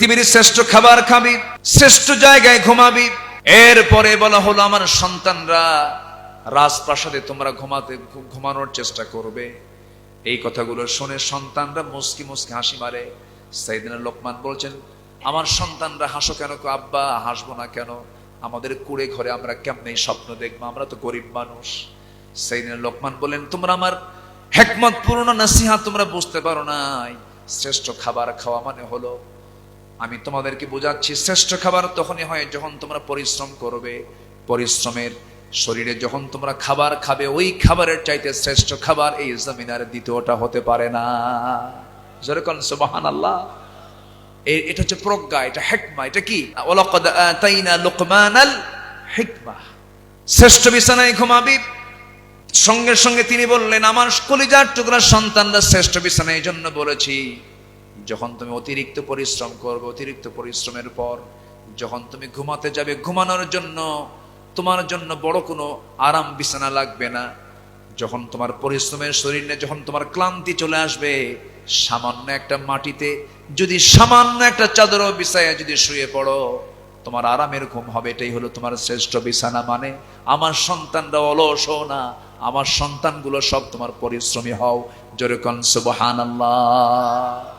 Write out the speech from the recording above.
পৃথিবীর শ্রেষ্ঠ খাবার খাবি, শ্রেষ্ঠ জায়গায় ঘুমাবি। এরপরে বলা হলো আমার সন্তানরা রাজপ্রাসাদে তোমরা ঘুমানোর চেষ্টা করবে। এই কথাগুলো শুনে সন্তানরা মুস্কি মুস্কি হাসি মারে। সাইয়েদনা লোকমান বলছেন, আমার সন্তানরা হাসো কেন? আব্বা হাসবো না কেন? আমাদের কুড়ে ঘরে আমরা কেমনে স্বপ্ন দেখবো, আমরা তো গরিব মানুষ। সাইয়েদনা লোকমান বলেন, তোমরা আমার হিকমত পূর্ণ নসিহত তোমরা বুঝতে পারো নাই। শ্রেষ্ঠ খাবার খাওয়া মানে হলো, আমি তোমাদেরকে বোঝাচ্ছি, শ্রেষ্ঠ খাবার তখনই হয় যখন তোমরা পরিশ্রম করবে। পরিশ্রমের শরীরে যখন তোমরা খাবার খাবে, ওই খাবারের চাইতে শ্রেষ্ঠ খাবার এই জমিনের দ্বিতীয়টা হতে পারে না। যেরকম সুবহানাল্লাহ। এটা হচ্ছে প্রজ্ঞা, এটা হিকমা। এটা কি? ওয়ালাকাদ আতাইনা লুকমানাল হিকমা। শ্রেষ্ঠ বিছানায় ঘুমাবি। সঙ্গে সঙ্গে তিনি বললেন, আমার কলিজার টুকরা সন্তানরা শ্রেষ্ঠ বিছানায় এই জন্য বলেছি, যখন তুমি অতিরিক্ত পরিশ্রম করবে, অতিরিক্ত পরিশ্রমের পর যখন তুমি ঘুমাতে যাবে, ঘুমানোর জন্য তোমার জন্য বড় কোনো আরাম বিছানা লাগবে না। যখন তোমার পরিশ্রমের শরীরে যখন তোমার ক্লান্তি চলে আসবে, সামান্য একটা মাটিতে যদি সামান্য একটা চাদরও বিছায়া যদি শুয়ে পড়ো, তোমার আরামের ঘুম হবে। এটাই হলো তোমার শ্রেষ্ঠ বিছানা। মানে আমার সন্তানরা অলস না, আমার সন্তানগুলো সব তোমার পরিশ্রমী হও। যেরকম সুবহানাল্লাহ।